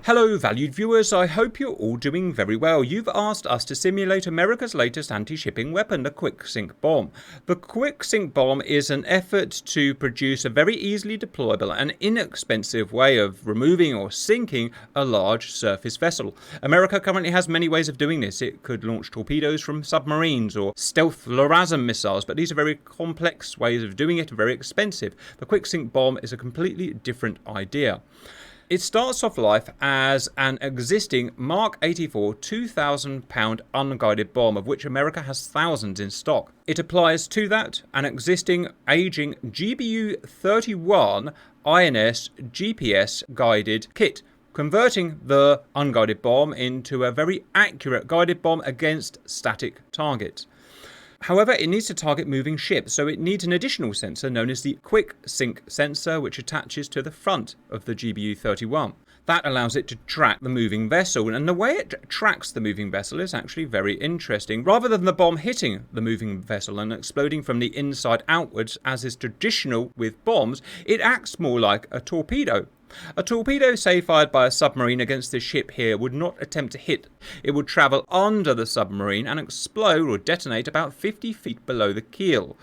Hello valued viewers, I hope you're all doing very well. You've asked us to simulate America's latest anti-shipping weapon, the QuickSink bomb. The QuickSink bomb is an effort to produce a very easily deployable and inexpensive way of removing or sinking a large surface vessel. America currently has many ways of doing this. It could launch torpedoes from submarines or stealth LRASM missiles, but these are very complex ways of doing it and very expensive. The QuickSink bomb is a completely different idea. It starts off life as an existing Mark 84 2,000-pound unguided bomb, of which America has thousands in stock. It applies to that an existing aging GBU-31 INS GPS guided kit, converting the unguided bomb into a very accurate guided bomb against static targets. However, it needs to target moving ships, so it needs an additional sensor known as the QuickSink sensor, which attaches to the front of the GBU-31. That allows it to track the moving vessel, and the way it tracks the moving vessel is actually very interesting. Rather than the bomb hitting the moving vessel and exploding from the inside outwards, as is traditional with bombs, it acts more like a torpedo. A torpedo, say fired by a submarine against this ship here, would not attempt to hit. It would travel under the submarine and explode or detonate about 50 feet below the keel.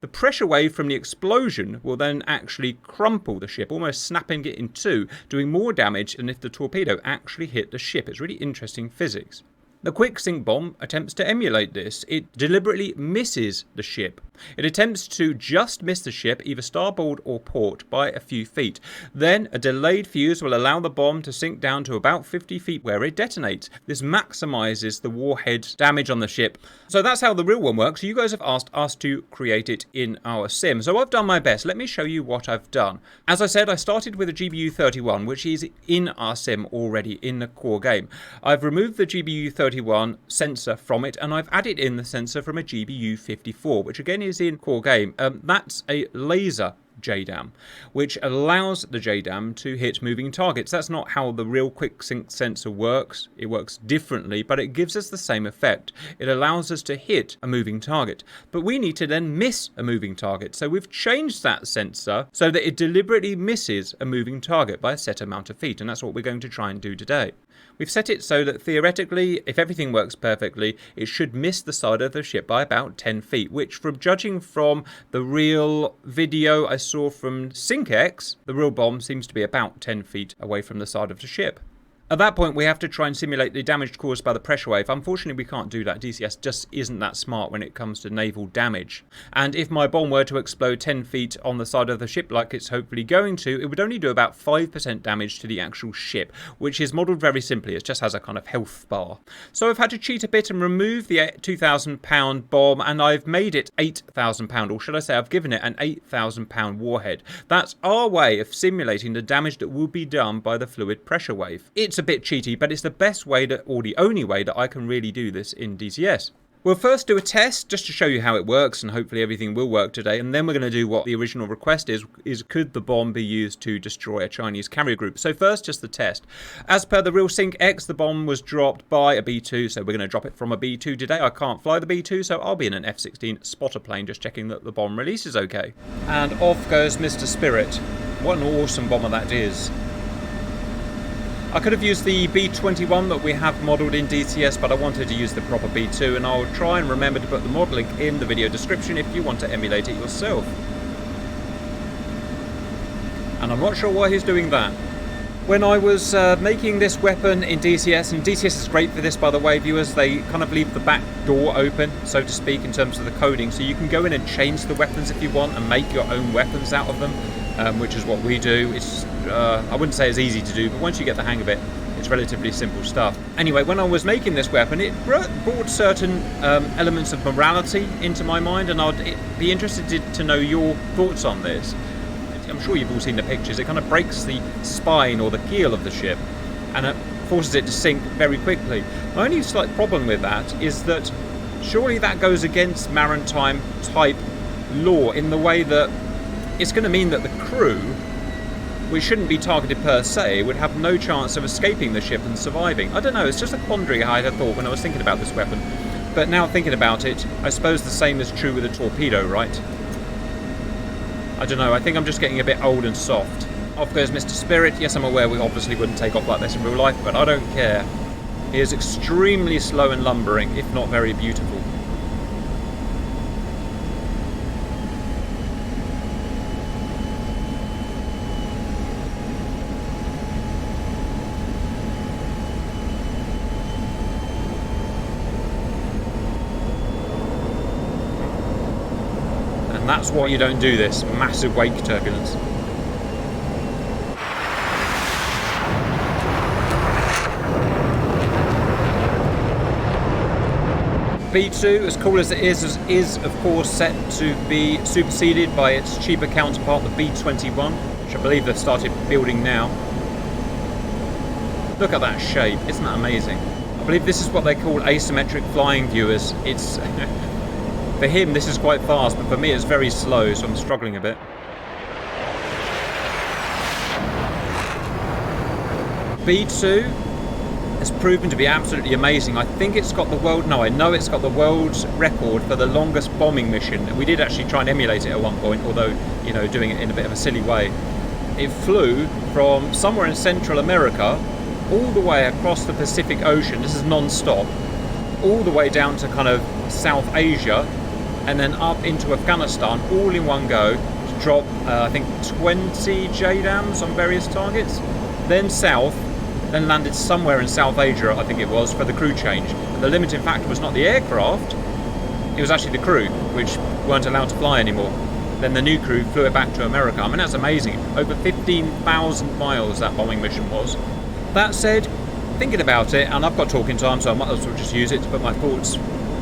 The pressure wave from the explosion will then actually crumple the ship, almost snapping it in two, doing more damage than if the torpedo actually hit the ship. It's really interesting physics. The QuickSink bomb attempts to emulate this. It deliberately misses the ship. It attempts to just miss the ship, either starboard or port, by a few feet. Then a delayed fuse will allow the bomb to sink down to about 50 feet where it detonates. This maximizes the warhead's damage on the ship. So that's how the real one works. You guys have asked us to create it in our sim. So I've done my best. Let me show you what I've done. As I said, I started with a GBU-31, which is in our sim already in the core game. I've removed the GBU-31 sensor from it, and I've added in the sensor from a GBU-54, which again is in core game. That's a laser JDAM, which allows the JDAM to hit moving targets. That's not how the real QuickSink sensor works. It works differently, but it gives us the same effect. It allows us to hit a moving target, but we need to then miss a moving target. So we've changed that sensor so that it deliberately misses a moving target by a set amount of feet, and that's what we're going to try and do today. We've set it so that theoretically, if everything works perfectly, it should miss the side of the ship by about 10 feet, which, from judging from the real video I saw from SINKEX, the real bomb seems to be about 10 feet away from the side of the ship. At that point, we have to try and simulate the damage caused by the pressure wave. Unfortunately, we can't do that. DCS just isn't that smart when it comes to naval damage. And if my bomb were to explode 10 feet on the side of the ship like it's hopefully going to, it would only do about 5% damage to the actual ship, which is modelled very simply. It just has a kind of health bar. So I've had to cheat a bit and remove the 2,000-pound bomb, and I've made it 8,000-pound, or should I say I've given it an 8,000-pound warhead. That's our way of simulating the damage that will be done by the fluid pressure wave. It's a bit cheaty, but it's the best way or the only way that I can really do this in DCS. We'll first do a test just to show you how it works, and hopefully everything will work today, and then we're going to do what the original request is could the bomb be used to destroy a Chinese carrier group. So first, just the test. As per the real SINKEX, the bomb was dropped by a B-2, so we're going to drop it from a B-2 today. I can't fly the B-2, so I'll be in an F-16 spotter plane, just checking that the bomb releases okay. And off goes Mr. Spirit. What an awesome bomber that is. I could have used the B-21 that we have modelled in DCS, but I wanted to use the proper B-2, and I'll try and remember to put the mod link in the video description if you want to emulate it yourself. And I'm not sure why he's doing that. When I was making this weapon in DCS, and DCS is great for this by the way, viewers, they kind of leave the back door open, so to speak, in terms of the coding, so you can go in and change the weapons if you want and make your own weapons out of them. Which is what we do. It's I wouldn't say it's easy to do, but once you get the hang of it, it's relatively simple stuff. Anyway, when I was making this weapon, it brought certain elements of morality into my mind, and I'd be interested to know your thoughts on this. I'm sure you've all seen the pictures. It kind of breaks the spine or the keel of the ship, and it forces it to sink very quickly. My only slight problem with that is that surely that goes against maritime type law in the way that it's going to mean that the crew, which shouldn't be targeted per se, would have no chance of escaping the ship and surviving. I don't know, it's just a quandary I had thought when I was thinking about this weapon. But now thinking about it, I suppose the same is true with a torpedo, right? I don't know, I think I'm just getting a bit old and soft. Off goes Mr. Spirit. Yes, I'm aware we obviously wouldn't take off like this in real life, but I don't care. He is extremely slow and lumbering, if not very beautiful. And that's why you don't do this. Massive wake turbulence. B-2, as cool as it is of course set to be superseded by its cheaper counterpart, the B-21, which I believe they've started building now. Look at that shape, isn't that amazing? I believe this is what they call asymmetric flying, viewers. It's for him this is quite fast, but for me it's very slow, so I'm struggling a bit. B-2 has proven to be absolutely amazing. I think it's got the world, no, I know it's got the world's record for the longest bombing mission. We did actually try and emulate it at one point, although, you know, doing it in a bit of a silly way. It flew from somewhere in Central America all the way across the Pacific Ocean, this is non-stop, all the way down to kind of South Asia, and then up into Afghanistan, all in one go, to drop, I think, 20 JDAMs on various targets, then south, then landed somewhere in South Asia, I think it was, for the crew change. But the limiting factor was not the aircraft, it was actually the crew, which weren't allowed to fly anymore. Then the new crew flew it back to America. I mean, that's amazing. Over 15,000 miles that bombing mission was. That said, thinking about it, and I've got talking time, so I might as well just use it to put my thoughts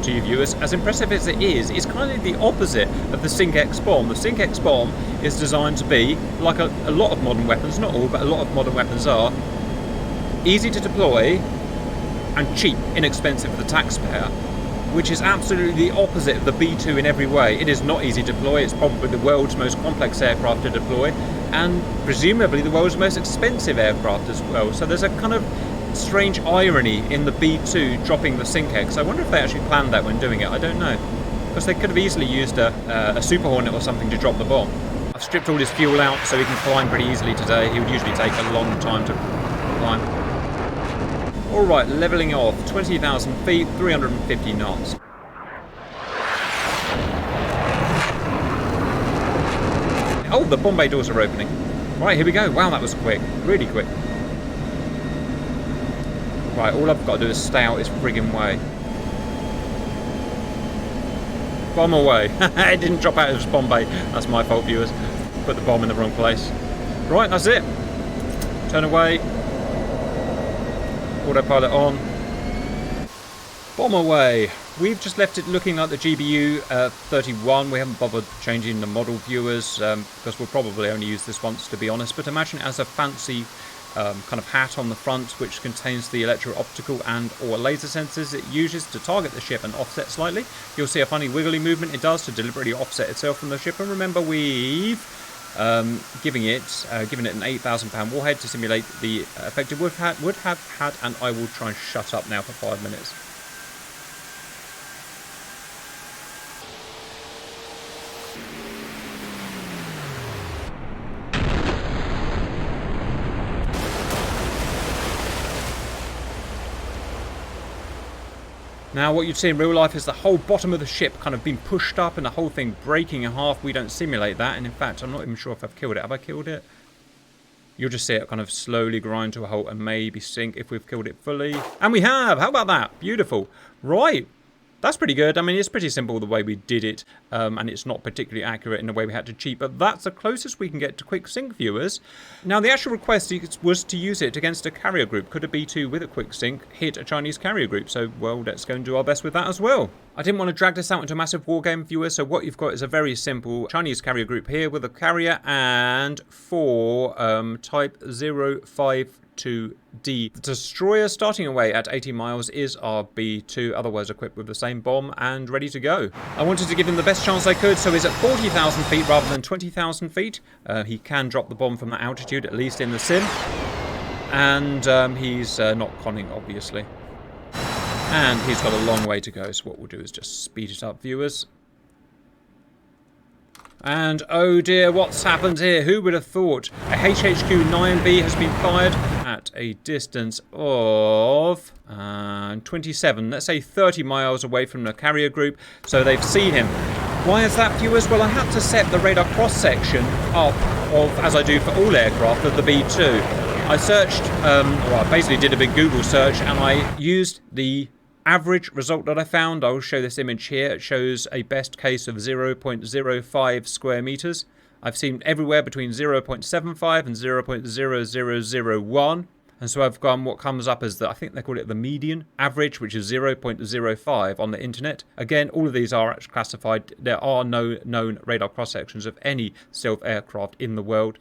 to you viewers. As impressive as it is, it's kind of the opposite of the SINKEX bomb. The SINKEX bomb is designed to be, like a lot of modern weapons, not all, but a lot of modern weapons are, easy to deploy and cheap, inexpensive for the taxpayer, which is absolutely the opposite of the B-2 in every way. It is not easy to deploy, it's probably the world's most complex aircraft to deploy, and presumably the world's most expensive aircraft as well. So there's a kind of strange irony in the B-2 dropping the SINKEX. I wonder if they actually planned that when doing it, I don't know. Because they could have easily used a Super Hornet or something to drop the bomb. I've stripped all his fuel out so he can climb pretty easily today. He would usually take a long time to climb. Alright, levelling off, 20,000 feet, 350 knots. Oh, the bomb bay doors are opening. Right, here we go. Wow, that was quick. Really quick. Right, all I've got to do is stay out his friggin' way. Bomb away. It didn't drop out of his bomb bay. That's my fault, viewers. Put the bomb in the wrong place. Right, that's it. Turn away. Autopilot on. Bomb away. We've just left it looking like the GBU 31. We haven't bothered changing the model, viewers, because we'll probably only use this once, to be honest. But imagine it has a fancy kind of hat on the front, which contains the electro-optical and or laser sensors it uses to target the ship and offset slightly. You'll see a funny wiggly movement it does to deliberately offset itself from the ship. And remember, we've given it an £8,000 warhead to simulate the effect it would have had, and I will try and shut up now for 5 minutes. Now what you'd see in real life is the whole bottom of the ship kind of being pushed up and the whole thing breaking in half. We don't simulate that, and in fact I'm not even sure if I've killed it. Have I killed it? You'll just see it kind of slowly grind to a halt and maybe sink if we've killed it fully. And we have! How about that? Beautiful. Right. That's pretty good. I mean, it's pretty simple the way we did it, and it's not particularly accurate in the way we had to cheat, but that's the closest we can get to QuickSink, viewers. Now, the actual request was to use it against a carrier group. Could a B-2 with a QuickSink hit a Chinese carrier group? So, well, let's go and do our best with that as well. I didn't want to drag this out into a massive war game, viewers, so what you've got is a very simple Chinese carrier group here with a carrier and 4 Type 052D. The destroyer starting away at 80 miles is our B-2, otherwise equipped with the same bomb and ready to go. I wanted to give him the best chance I could, so he's at 40,000 feet rather than 20,000 feet. He can drop the bomb from that altitude, at least in the sim. And he's not conning, obviously. And he's got a long way to go, so what we'll do is just speed it up, viewers. And oh dear, what's happened here? Who would have thought? A HHQ 9B has been fired at a distance of 27, let's say 30 miles away from the carrier group. So they've seen him. Why is that, viewers? Well, I had to set the radar cross-section up as I do for all aircraft, of the B-2. I searched, I basically did a big Google search, and I used the average result that I found. I will show this image here. It shows a best case of 0.05 square meters. I've seen everywhere between 0.75 and 0.0001. And so I've gone what comes up as I think they call it the median average, which is 0.05 on the internet. Again, all of these are classified. There are no known radar cross-sections of any stealth aircraft in the world.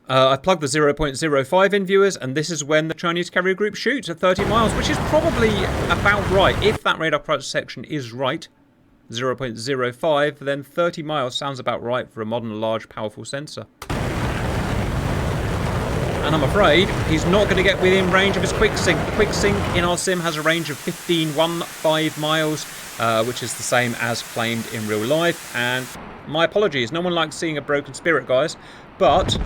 I've plugged the 0.05 in, viewers, and this is when the Chinese carrier group shoots at 30 miles, which is probably about right. If that radar cross-section is right, 0.05, then 30 miles sounds about right for a modern, large, powerful sensor. And I'm afraid he's not going to get within range of his QuickSink. The QuickSink in our sim has a range of 15.15 miles, which is the same as claimed in real life. And my apologies, no one likes seeing a broken spirit, guys, but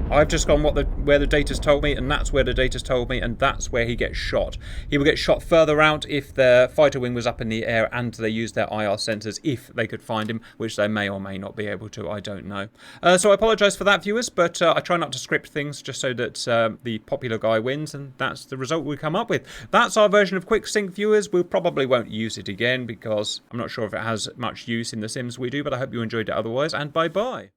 I've just gone where the data's told me, and that's where the data's told me, and that's where he gets shot. He will get shot further out if the fighter wing was up in the air and they used their IR sensors, if they could find him, which they may or may not be able to, I don't know. So I apologise for that, viewers, but I try not to script things just so that the popular guy wins, and that's the result we come up with. That's our version of QuickSink, viewers. We probably won't use it again because I'm not sure if it has much use in the sims we do, but I hope you enjoyed it otherwise, and bye-bye.